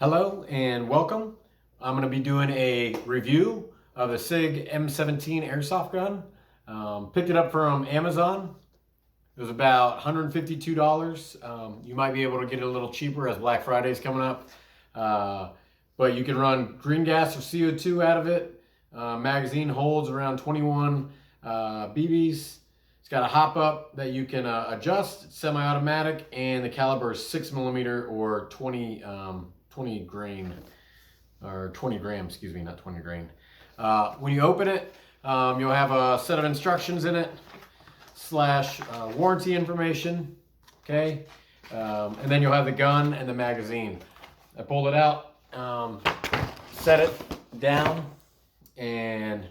Hello and welcome. I'm going to be doing a review of the SIG M17 airsoft gun. Picked it up from Amazon. It was about $152. You might be able to get it a little cheaper as Black Friday is coming up. But you can run green gas or CO2 out of it. Magazine holds around 21 BBs. It's got a hop up that you can adjust. It's semi-automatic, and the caliber is 6mm or 20 grain, or 20 grams, excuse me, not 20 grain. When you open it, you'll have a set of instructions in it, slash warranty information, okay? And then you'll have the gun and the magazine. I pulled it out, set it down, and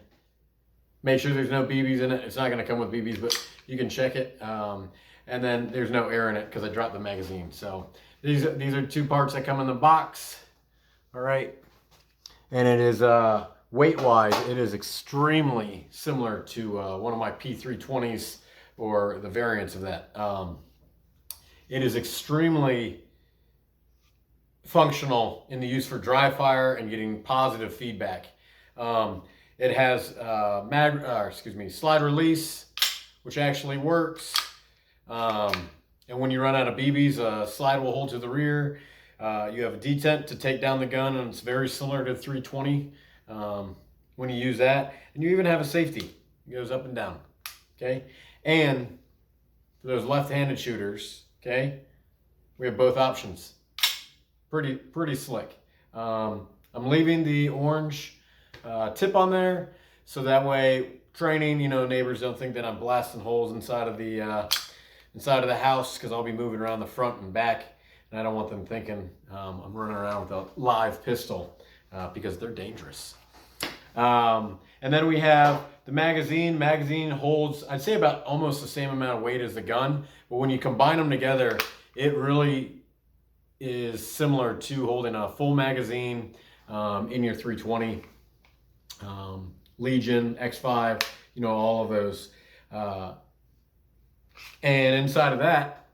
make sure there's no BBs in it. It's not gonna come with BBs, but you can check it. And then there's no air in it because I dropped the magazine. So these are two parts that come in the box. All right. And it is, weight-wise, it is extremely similar to one of my P320s or the variants of that. It is extremely functional in the use for dry fire and getting positive feedback. It has slide release, which actually works. And when you run out of BBs, a slide will hold to the rear. You have a detent to take down the gun, and it's very similar to 320 when you use that. And you even have a safety. It goes up and down, okay? And for those left-handed shooters, okay, we have both options. Pretty slick. I'm leaving the orange tip on there, so that way training, neighbors don't think that I'm blasting holes inside of the house, because I'll be moving around the front and back, and I don't want them thinking I'm running around with a live pistol, because they're dangerous. And then we have the magazine. Magazine holds, I'd say, about almost the same amount of weight as the gun, but when you combine them together, it really is similar to holding a full magazine in your 320, Legion, X5, all of those. And inside of that,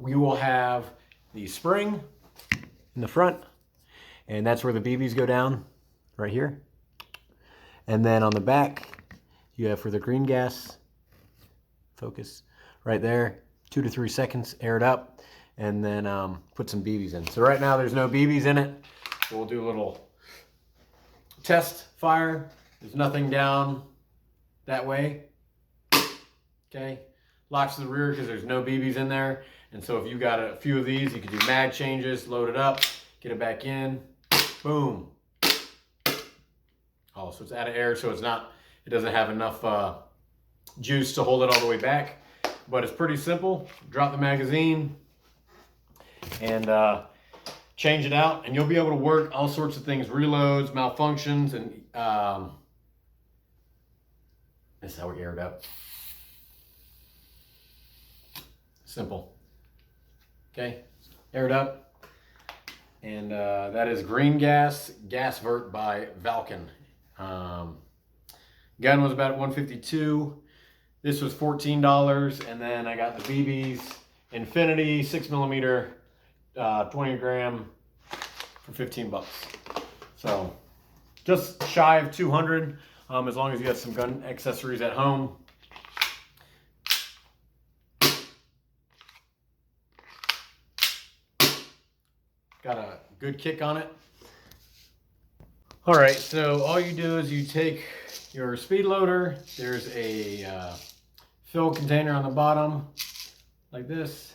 we will have the spring in the front, and that's where the BBs go down, right here. And then on the back, you have for the green gas, focus, right there, 2 to 3 seconds, air it up, and then put some BBs in. So right now there's no BBs in it. We'll do a little test fire. There's nothing down that way, okay? Locks to the rear because there's no BBs in there. And so if you got a few of these, you can do mag changes, load it up, get it back in, boom. Oh, so it's out of air, so it doesn't have enough juice to hold it all the way back. But it's pretty simple. Drop the magazine and change it out, and you'll be able to work all sorts of things, reloads, malfunctions, and this is how we air it up. Simple. Okay, air it up. And that is green gas, gas vert by Valken. Gun was about $152. This was $14, and then I got the BBs, Infinity 6mm, 20 gram for 15 bucks. So just shy of 200, as long as you got some gun accessories at home. Got a good kick on it. All right, so all you do is you take your speed loader. There's a fill container on the bottom like this,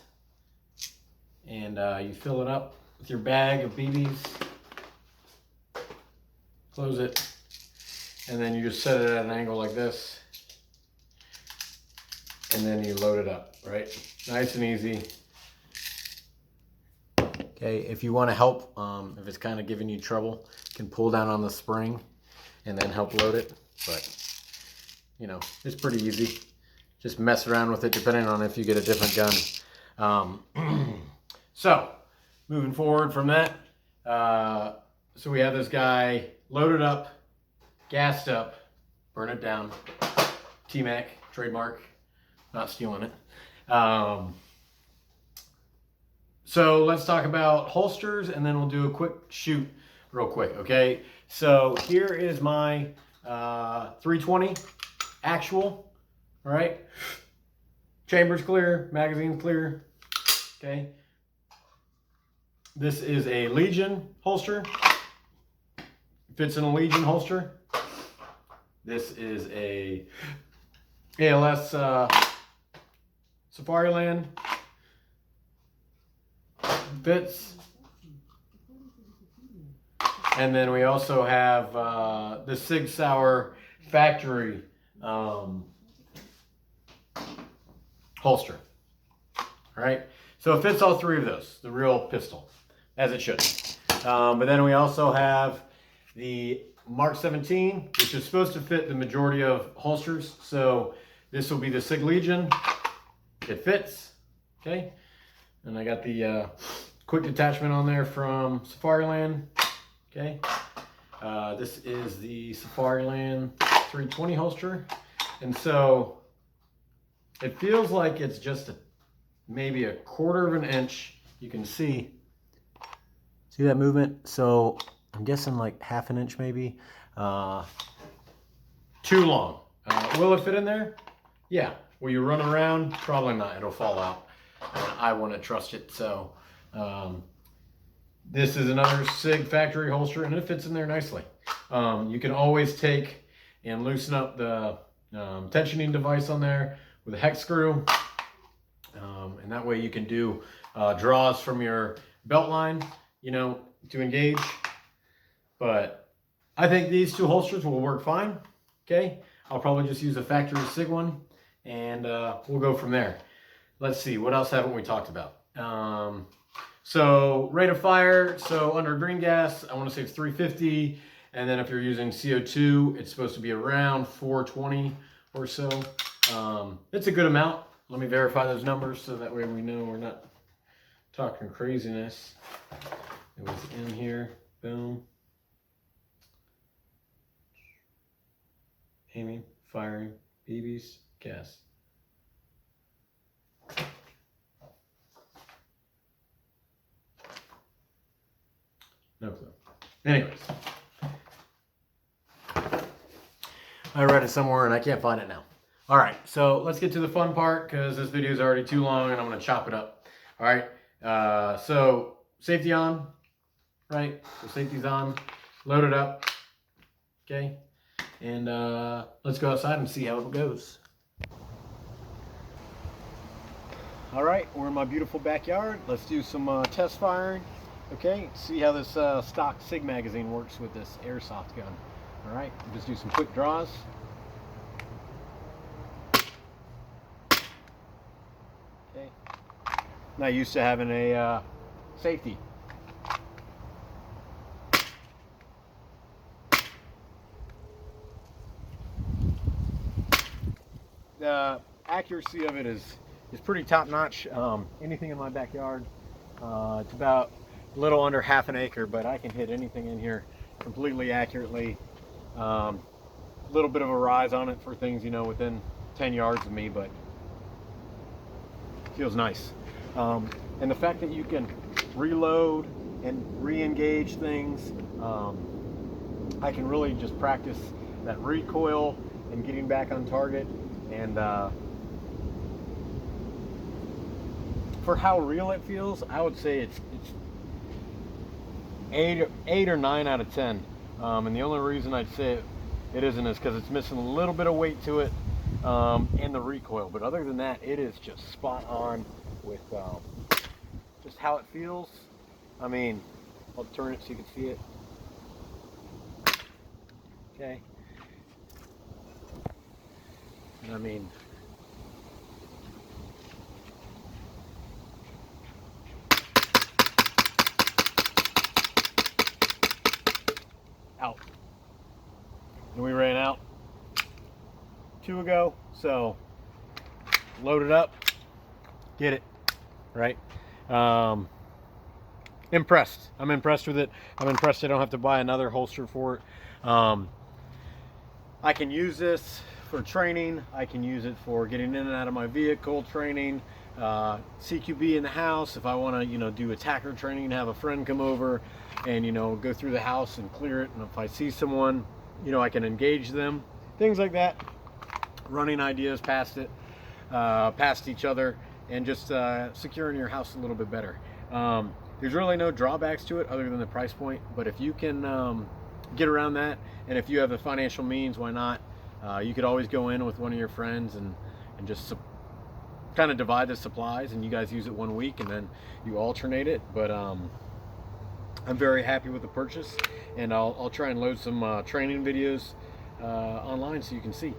and you fill it up with your bag of BBs, close it, and then you just set it at an angle like this, and then you load it up, right? Nice and easy. Okay, if you want to help, if it's kind of giving you trouble, you can pull down on the spring and then help load it, but it's pretty easy. Just mess around with it depending on if you get a different gun. So moving forward from that, so we have this guy loaded up, gassed up, burn it down, T-Mac, trademark. not stealing it. So let's talk about holsters, and then we'll do a quick shoot real quick, okay? So here is my 320 actual, all right? Chamber's clear, magazine's clear, okay? This is a Legion holster. Fits in a Legion holster. This is a ALS Safariland. Fits. And then we also have the SIG Sauer factory holster. All right. So it fits all three of those, the real pistol, as it should. But then we also have the Mark 17, which is supposed to fit the majority of holsters. So this will be the SIG Legion. It fits. Okay. And I got the quick detachment on there from Safariland. Okay. This is the Safariland 320 holster. And so it feels like it's just maybe a quarter of an inch. You can see that movement? So I'm guessing like half an inch maybe. Too long. Will it fit in there? Yeah. Will you run around? Probably not. It'll fall out. I wouldn't trust it. So this is another SIG factory holster, and it fits in there nicely. You can always take and loosen up the tensioning device on there with a hex screw. And that way you can do draws from your belt line, you know, to engage. But I think these two holsters will work fine. Okay. I'll probably just use a factory SIG one, and we'll go from there. Let's see, what else haven't we talked about? So rate of fire, so under green gas, I want to say it's 350. And then if you're using CO2, it's supposed to be around 420 or so. It's a good amount. Let me verify those numbers so that way we know we're not talking craziness. It was in here, boom. Aiming, firing, BBs, gas. No clue. Anyways. I read it somewhere and I can't find it now. All right, so let's get to the fun part because this video is already too long and I'm going to chop it up. All right, so safety on, right? So safety's on, load it up, okay? And let's go outside and see how it goes. All right, we're in my beautiful backyard. Let's do some test firing, okay? See how this stock SIG magazine works with this airsoft gun. All right, just do some quick draws. Okay. Not used to having a safety. The accuracy of it is pretty top notch. Anything in my backyard, it's about a little under half an acre, but I can hit anything in here completely accurately. A little bit of a rise on it for things, you know, within 10 yards of me, but feels nice. And the fact that you can reload and re-engage things, I can really just practice that recoil and getting back on target. And for how real it feels, I would say it's 8 or 9 out of 10. And the only reason I'd say it isn't is because it's missing a little bit of weight to it and the recoil. But other than that, it is just spot on with just how it feels. I mean, I'll turn it so you can see it. Okay. And I mean, out. And we ran out 2 ago, so load it up, get it, right? Impressed. I'm impressed with it. I'm impressed I don't have to buy another holster for it. I can use this for training. I can use it for getting in and out of my vehicle training, CQB in the house. If I want to, you know, do attacker training, have a friend come over and, you know, go through the house and clear it. And if I see someone, you know, I can engage them, things like that. Running ideas past it, past each other, and just securing your house a little bit better. There's really no drawbacks to it other than the price point, but if you can get around that, and if you have the financial means, why not? You could always go in with one of your friends and just kind of divide the supplies, and you guys use it 1 week and then you alternate it. But I'm very happy with the purchase, and I'll try and load some training videos online so you can see.